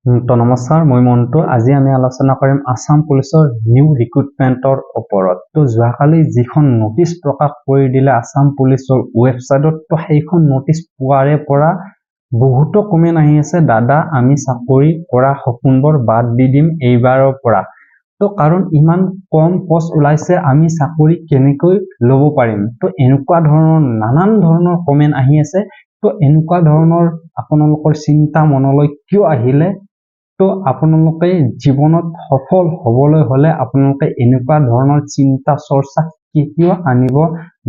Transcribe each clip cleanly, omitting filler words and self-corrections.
তো নমস্কাৰ, মই মন্টু। আজি আমি আলোচনা কৰিম আসাম পুলিচৰ নিউ ৰিক্ৰুটমেণ্টৰ ওপৰত। তো যোৱাকালি যিখন নটিচ প্ৰকাশ কৰি দিলে আসাম পুলিচৰ ৱেবছাইটত, তো সেইখন নটিচ পোৱাৰে পৰা বহুতো কমেণ্ট আহি আছে, দাদা আমি চাকৰি কৰা সপোনবোৰ বাদ দি দিম এইবাৰৰ পৰা। তো কাৰণ ইমান কম পোষ্ট ওলাইছে, আমি চাকৰি কেনেকৈ ল'ব পাৰিম? তো এনেকুৱা ধৰণৰ নানান ধৰণৰ কমেণ্ট আহি আছে। তো এনেকুৱা ধৰণৰ আপোনালোকৰ চিন্তা মনলৈ কিয় আহিলে? তো আপোনালোকে জীৱনত সফল হ'বলৈ হলে আপোনালোকে এনেকুৱা ধৰণৰ চিন্তা চৰ্চা কেতিয়াও আনিব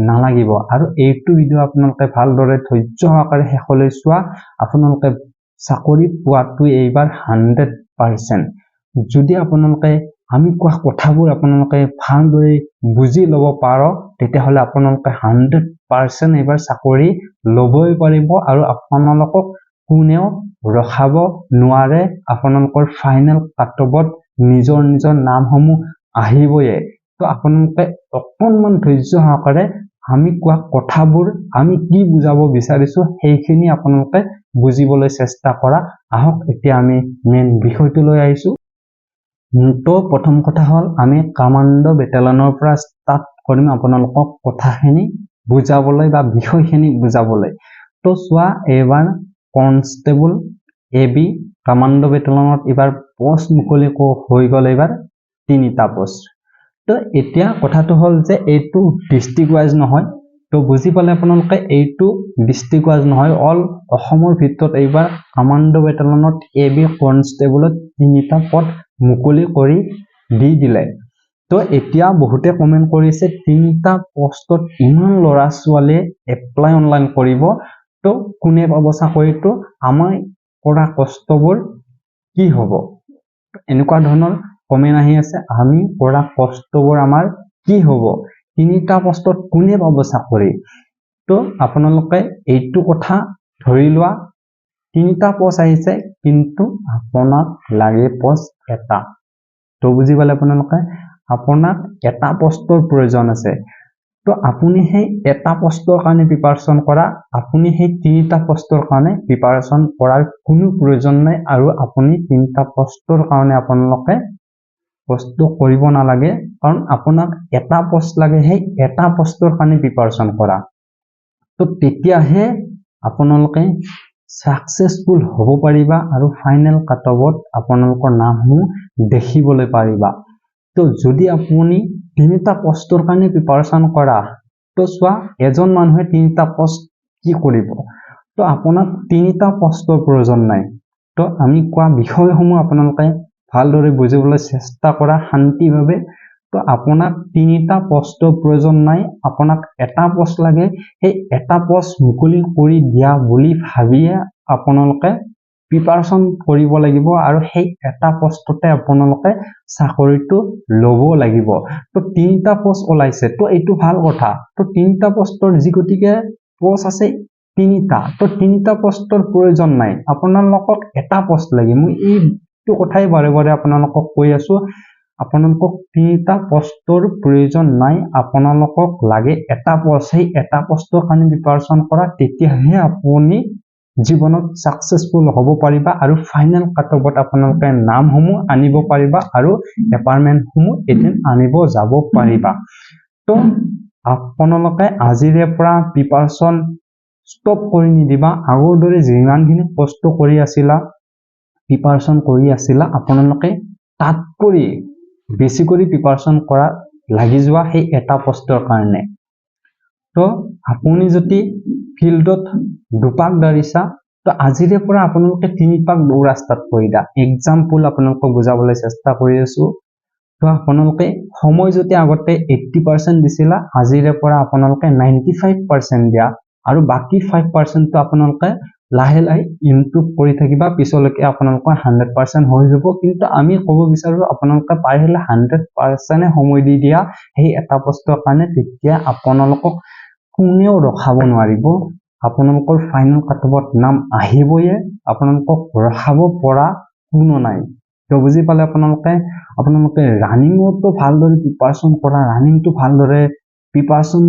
নালাগিব। আৰু এইটো ভিডিও আপোনালোকে ভালদৰে ধৈৰ্য সহকাৰে শেষলৈ চোৱা। আপোনালোকে চাকৰি পোৱাটো এইবাৰ 100%। যদি আপোনালোকে আমি কোৱা কথাবোৰ আপোনালোকে ভালদৰে বুজি ল'ব পাৰো, তেতিয়াহ'লে আপোনালোকে 100% এইবাৰ চাকৰি ল'বই পাৰিব আৰু আপোনালোকক কোনেও ৰখাব নোৱাৰে। আপোনালোকৰ ফাইনেল কাটঅফত নিজৰ নিজৰ নামসমূহ আহিবয়ে। তো আপোনালোকে অকণমান ধৈৰ্য সহকাৰে আমি কোৱা কথাবোৰ, আমি কি বুজাব বিচাৰিছো সেইখিনি আপোনালোকে বুজিবলৈ চেষ্টা কৰা। আহক এতিয়া আমি মেইন বিষয়টোলৈ আহিছো। তো প্ৰথম কথা হ'ল, আমি কামাণ্ডো বেটেলিয়নৰ পৰা ষ্টাৰ্ট কৰিম আপোনালোকক কথাখিনি বুজাবলৈ বা বিষয়খিনি বুজাবলৈ। তো চোৱা, এইবাৰ কনষ্টেবল AB কামাণ্ডো বেটেলিয়নত এইবাৰ পোষ্ট মুকলি হৈ গ'ল, এইবাৰ 3টা পোষ্ট। তো এতিয়া কথাটো হ'ল যে এইটো ডিষ্ট্ৰিক্ট ৱাইজ নহয়। তো বুজি পালে আপোনালোকে, এইটো ডিষ্ট্ৰিক্ট ৱাইজ নহয়, অল অসমৰ ভিতৰত এইবাৰ কামাণ্ডো বেটেলিয়নত AB কনষ্টেবলত 3টা পদ মুকলি কৰি দি দিলে। তো এতিয়া বহুতে কমেণ্ট কৰিছে, 3টা পোষ্টত ইমান ল'ৰা ছোৱালীয়ে এপ্লাই অনলাইন কৰিব, তো কোনে পাব চাকৰিটো? আমাৰ কৰা কষ্টবোৰ কি হ'ব? এনেকুৱা ধৰণৰ কমেণ্ট আহি আছে, আমি কৰা কষ্টবোৰ আমাৰ কি হ'ব? 3টা পোষ্টত কোনে পাব চাকৰি? তো আপোনালোকে এইটো কথা ধৰি লোৱা, 3টা পোষ্ট আহিছে, কিন্তু আপোনাক লাগে পোষ্ট এটা। তো বুজি পালে আপোনালোকে, আপোনাক এটা পোষ্টৰ প্ৰয়োজন আছে। তো আপুনি সেই এটা পোষ্টৰ কাৰণে প্ৰিপাৰেচন কৰা, আপুনি সেই 3টা পোষ্টৰ কাৰণে প্ৰিপাৰেচন কৰাৰ কোনো প্ৰয়োজন নাই। আৰু আপুনি 3টা পোষ্টৰ কাৰণে আপোনালোকে কষ্ট কৰিব নালাগে, কাৰণ আপোনাক এটা পোষ্ট লাগে, সেই এটা পোষ্টৰ কাৰণে প্ৰিপাৰেচন কৰা। তো তেতিয়াহে আপোনালোকে সাকসেসফুল হ'ব পাৰিবা আৰু ফাইনেল কাটঅফত আপোনালোকৰ নামসমূহ দেখিবলৈ পাৰিবা। তো যদি আপুনি 3টা পোষ্টৰ কাৰণে প্ৰিপাৰেচন কৰা, তো চোৱা, এজন মানুহে 3টা পোষ্ট কি কৰিব? তো আপোনাক 3টা পোষ্টৰ প্ৰয়োজন নাই। তো আমি কোৱা বিষয়সমূহ আপোনালোকে ভালদৰে বুজিবলৈ চেষ্টা কৰা শান্তিভাৱে। তো আপোনাক 3টা পোষ্টৰ প্ৰয়োজন নাই, আপোনাক এটা পোষ্ট লাগে। সেই এটা পোষ্ট মুকলি কৰি দিয়া বুলি ভাবিয়ে আপোনালোকে প্ৰিপাৰেচন কৰিব লাগিব আৰু সেই এটা পোষ্টতে আপোনালোকে চাকৰিটো ল'ব লাগিব। তো 3টা পোষ্ট ওলাইছে, তো এইটো ভাল কথা। তো 3টা পোষ্টৰ যি গতিকে পোষ্ট আছে 3টা, তো 3টা পোষ্টৰ প্ৰয়োজন নাই, আপোনালোকক এটা পোষ্ট লাগে। মই এইটো কথাই বাৰে বাৰে আপোনালোকক কৈ আছো, আপোনালোকক 3টা পোষ্টৰ প্ৰয়োজন নাই, আপোনালোকক লাগে এটা পোষ্ট। সেই এটা পোষ্টৰ কাৰণে প্ৰিপাৰেচন কৰা, তেতিয়াহে আপুনি জীৱনত সাকসেসফুল হ'ব পাৰিবা আৰু ফাইনেল কাটঅফত আপোনালোকে নামসমূহ আনিব পাৰিবা আৰু এপাৰ্টমেণ্টসমূহ এদিন আনিব যাব পাৰিবা। তো আপোনালোকে আজিৰে পৰা প্ৰিপাৰেচন ষ্টপ কৰি নিদিবা। আগৰ দৰে যিমানখিনি কষ্ট কৰি আছিলা, প্ৰিপাৰেচন কৰি আছিলা, আপোনালোকে তাতকৈ বেছি কৰি প্ৰিপাৰেচন কৰা লাগি যোৱা সেই এটা পোষ্টৰ কাৰণে। তো আপুনি যদি ফিল্ডত 2পাক দৌৰিছা, তো আজিৰে পৰা আপোনালোকে 3পাক দৌৰা ষ্টাৰ্ট কৰি দিয়া। এক্সাম্পল আপোনালোকক বুজাবলৈ চেষ্টা কৰি আছো। তো আপোনালোকে সময় যদি আগতে 80% দিছিলা, আজিৰে পৰা আপোনালোকে 95% দিয়া আৰু বাকী 5%টো আপোনালোকে লাহে লাহে ইমপ্ৰুভ কৰি থাকিবা। পিছলৈকে আপোনালোকৰ 100% হৈ যাব। কিন্তু আমি ক'ব বিচাৰো, আপোনালোকে পাৰিলে 100% সময় দি দিয়া সেই এটা পোষ্টৰ কাৰণে, তেতিয়া আপোনালোকক কোনেও ৰখাব নোৱাৰিব। আপোনালোকৰ ফাইনেল কাটঅফত নাম আহিবয়ে, আপোনালোকক ৰখাব পৰা কোনো নাই। তো বুজি পালে আপোনালোকে ৰানিঙতো ভালদৰে প্ৰিপাৰেচন কৰা, ৰানিংটো ভালদৰে প্ৰিপাৰেচন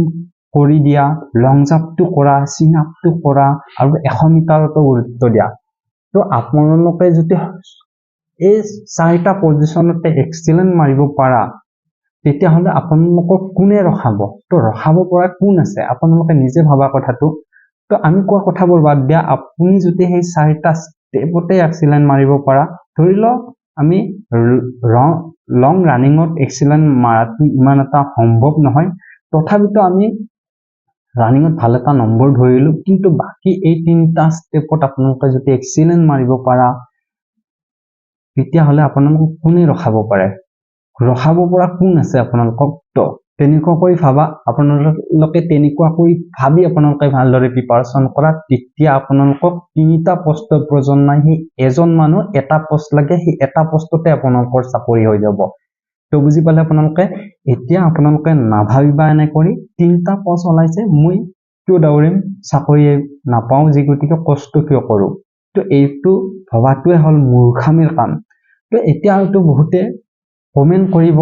কৰি দিয়া, লং জাম্পটো কৰা, চিন আপটো কৰা আৰু 100 মিটাৰতো গুৰুত্ব দিয়া। তো আপোনালোকে যদি এই 4টা পজিশনতে এক্সিলেন্ট মাৰিব পাৰা তেতিয়াহ'লে আপোনালোকক কোনে ৰখাব তো ৰখাব পৰা কোন আছে আপোনালোকে নিজে ভাবা কথাটো তো আমি কোৱা কথাবোৰ বাদ দিয়া আপুনি যদি সেই 4টা ষ্টেপতে এক্সিলেন্ট মাৰিব পাৰা ধৰি লওক আমি লং ৰানিঙত এক্সিলেন্ট মাৰাটো ইমান এটা সম্ভৱ নহয় তথাপিতো আমি ৰানিঙত ভাল এটা নম্বৰ ধৰিলো কিন্তু বাকি এই 3টা ষ্টেপত আপোনালোকে যদি এক্সিলেন্ট মাৰিব পাৰা তেতিয়াহ'লে আপোনালোকক কোনে ৰখাব পাৰে ৰখাব পৰা কোন আছে আপোনালোকক তো তেনেকুৱাকৈ ভাবা আপোনালোকে তেনেকুৱাকৈ ভাবি আপোনালোকে ভালদৰে প্ৰিপাৰেচন কৰা তেতিয়া আপোনালোকক 3টা পোষ্টৰ প্ৰয়োজন নাই সেই এজন মানুহ এটা পোষ্ট লাগে সেই এটা পোষ্টতে আপোনালোকৰ চাকৰি হৈ যাব তো বুজি পালে আপোনালোকে এতিয়া আপোনালোকে নাভাবিবা এনে কৰি 3টা পোষ্ট ওলাইছে মই কিয় দৌৰিম চাকৰি নাপাওঁ যি গতিকে কষ্ট কিয় কৰোঁ তো এইটো ভবাটোৱে হ'ল মূৰ্খামিৰ কাম তো এতিয়া হয়তো বহুতে কমেন্ট কৰিব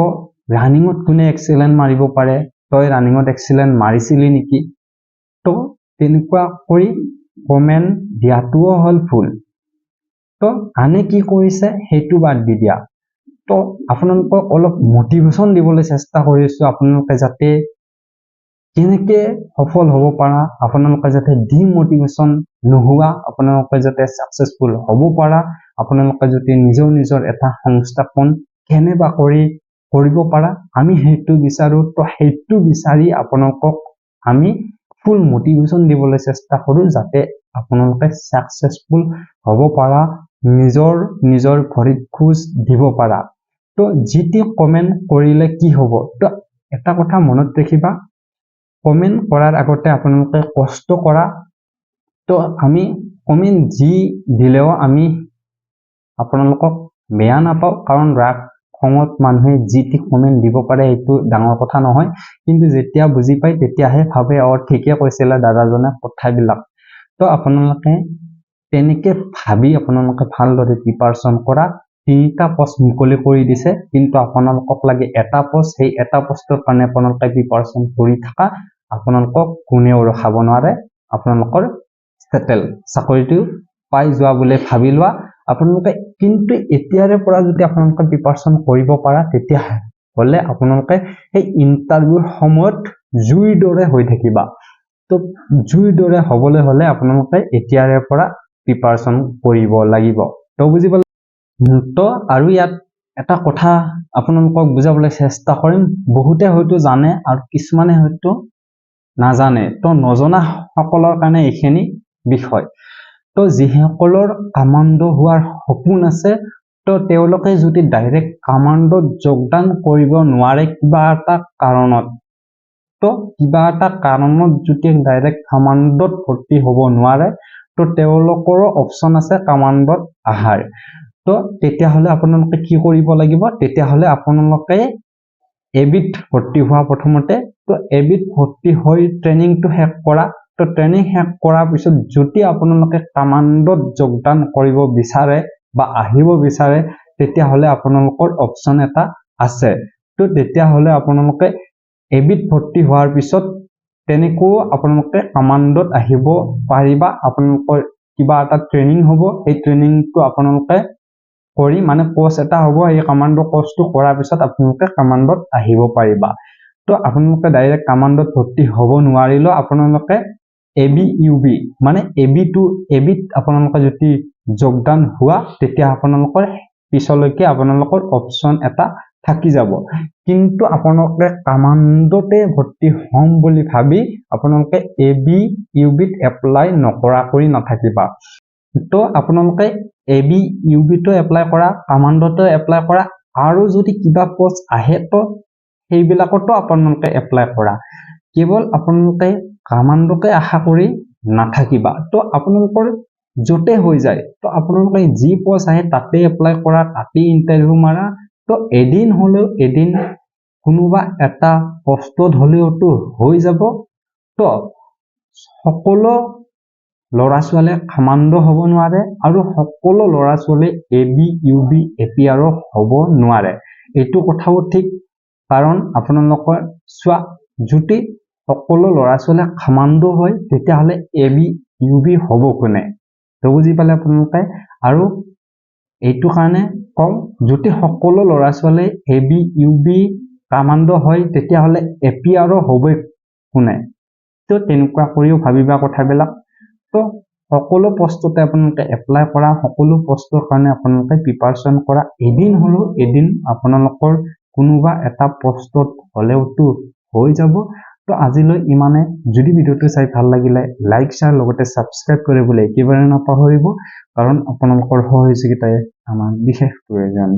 ৰানিঙত কোনে এক্সিলেন্ট মাৰিব পাৰে তই ৰানিঙত এক্সিলেন্ট মাৰিছিলি নেকি তো তেনেকুৱা কৰি কমেন্ট দিয়াটোও হ'ল ভুল তো আনে কি কৰিছে সেইটো বাদ দি দিয়া তো আপোনালোকক অলপ মোটিভেশ্যন দিবলৈ চেষ্টা কৰিছো আপোনালোকে যাতে কেনেকে সফল হ'ব পাৰা আপোনালোকে যাতে ডিমোটিভেশ্যন নোহোৱা আপোনালোকে যাতে সাকসেসফুল হ'ব পাৰা আপোনালোকে যদি নিজৰ এটা সংস্থাপন কেনেবা কৰিব পাৰা আমি সেইটো বিচাৰো তো সেইটো বিচাৰি আপোনালোকক আমি ফুল মোটিভেশ্যন দিবলৈ চেষ্টা কৰো যাতে আপোনালোকে সাকসেসফুল হ'ব পাৰা নিজৰ ভৰিত খোজ দিব পাৰা তো যেতি কমেন্ট কৰিলে কি হ'ব তো এটা কথা মনত ৰাখিবা কমেন্ট কৰাৰ আগতে আপোনালোকে কষ্ট কৰা তো আমি কমেন্ট যি দিলেও আমি আপোনালোকক বেয়া নাপাও কাৰণ ৰাগ খঙত মানুহে যিটি কমেন্ট দিব পাৰে এইটো ডাঙৰ কথা নহয় কিন্তু যেতিয়া বুজি পায় তেতিয়াহে ভাবে ঠিকে কৈছিলে দাদাজনে কথাবিলাক তো আপোনালোকে তেনেকে ভাবি আপোনালোকে ভালদৰে প্ৰিপাৰেচন কৰা 3টা পোষ্ট মুকলি কৰি দিছে কিন্তু আপোনালোকক লাগে এটা পোষ্ট সেই এটা পোষ্টৰ কাৰণে আপোনালোকে প্ৰিপাৰেচন কৰি থাকা আপোনালোকক কোনেও ৰখাব নোৱাৰে আপোনালোকৰ সেটেল চাকৰিটো পাই যোৱা বুলি ভাবি লোৱা আপোনালোকে কিন্তু এতিয়াৰে পৰা যদি আপোনালোকে প্ৰিপাৰেচন কৰিব পাৰা তেতিয়া হলে আপোনালোকে এই ইন্টাৰভিউৰ সময়ত জুইৰ দৰে হৈ থাকিবা তো জুইৰ দৰে হ'বলৈ হলে আপোনালোকে এতিয়াৰে পৰা প্ৰিপাৰেচন কৰিব লাগিব তো বুজি পালে তো আৰু ইয়াত এটা কথা আপোনালোকক বুজাবলৈ চেষ্টা কৰিম বহুতে হয়তো জানে আৰু কিছুমানে হয়তো নাজানে তো নজনা সকলৰ কাৰণে এইখিনি বিষয় তো যিসকলৰ কামাণ্ডো হোৱাৰ সপোন আছে তো তেওঁলোকে যদি ডাইৰেক্ট কামাণ্ডোত যোগদান কৰিব নোৱাৰে কিবা এটা কাৰণত তো কিবা এটা কাৰণত যদি ডাইৰেক্ট কামাণ্ডোত ভৰ্তি হ'ব নোৱাৰে তো তেওঁলোকৰো অপচন আছে কামাণ্ডোত আহাৰ তো তেতিয়াহ'লে আপোনালোকে কি কৰিব লাগিব তেতিয়াহ'লে আপোনালোকে এবিট ভৰ্তি হোৱা প্ৰথমতে তো এবিট ভৰ্তি হৈ ট্ৰেইনিংটো শেষ কৰা তো ট্ৰেইনিং শেষ কৰাৰ পিছত যদি আপোনালোকে কামাণ্ডোত যোগদান কৰিব বিচাৰে বা আহিব বিচাৰে তেতিয়াহ'লে আপোনালোকৰ অপচন এটা আছে তো তেতিয়াহ'লে আপোনালোকে এবিট ভৰ্তি হোৱাৰ পিছত তেনেকৈ আপোনালোকে কামাণ্ডোত আহিব পাৰিবা আপোনালোকৰ কিবা এটা ট্ৰেইনিং হ'ব এই ট্ৰেইনিংটো আপোনালোকে কৰি মানে কোৰ্স এটা হ'ব এই কামাণ্ডো কোৰ্সটো কৰাৰ পিছত আপোনালোকে কামাণ্ডোত আহিব পাৰিবা তো আপোনালোকে ডাইৰেক্ট কামাণ্ডোত ভৰ্তি হ'ব নোৱাৰিলেও আপোনালোকে এবি মানে এবিট আপোনালোকে যদি যোগদান হোৱা তেতিয়া আপোনালোকৰ পিছলৈকে আপোনালোকৰ অপচন এটা থাকি যাব কিন্তু আপোনালোকে কামাণ্ডোতে ভৰ্তি হ'ম বুলি ভাবি আপোনালোকে ইউবিত এপ্লাই নকৰা কৰি নাথাকিবা তো আপোনালোকে ইউবিটো এপ্লাই কৰা কামাণ্ডোটো এপ্লাই কৰা আৰু যদি কিবা পোষ্ট আহে তো সেইবিলাকতো আপোনালোকে এপ্লাই কৰা কেৱল আপোনালোকে কামাণ্ডোকে আশা কৰি নাথাকিবা তো আপোনালোকৰ যতে হৈ যায় তো আপোনালোকে যি পোষ্ট আহে তাতে এপ্লাই কৰা তাতে ইন্টাৰভিউ মাৰা তো এদিন হলেও এদিন কোনোবা এটা পোষ্টত হলেওতো হৈ যাব তো সকলো ল'ৰা ছোৱালীয়ে কামাণ্ডো হ'ব নোৱাৰে আৰু সকলো ল'ৰা ছোৱালী ইউবি এপিআৰও হ'ব নোৱাৰে এইটো কথাও ঠিক কাৰণ আপোনালোকৰ চোৱা যদি সকলো ল'ৰা ছোৱালীয়ে কামাণ্ডো হয় তেতিয়াহ'লে ইউবি হ'ব কোনে তো বুজি পালে আপোনালোকে আৰু এইটো কাৰণে কম যদি সকলো ল'ৰা ছোৱালী এবি ইউবি কামাণ্ড হয় তেতিয়াহ'লে এপিআৰো হ'বই কোনে তো তেনেকুৱা কৰিও ভাবিবা কথাবিলাক তো সকলো পোষ্টতে আপোনালোকে এপ্লাই কৰা সকলো পোষ্টৰ কাৰণে আপোনালোকে প্ৰিপাৰেচন কৰা এদিন আপোনালোকৰ কোনোবা এটা পোষ্টত হ'লেওতো হৈ যাব তো আজিলৈ ইমানে যদি ভিডিঅ'টো চাই ভাল লাগিলে লাইক শ্বেয়াৰ লগতে সাবস্ক্ৰাইব কৰিবলৈ একেবাৰে নাপাহৰিব কাৰণ আপোনালোকৰ সহযোগিতাই আমাৰ বিশেষ প্ৰয়োজন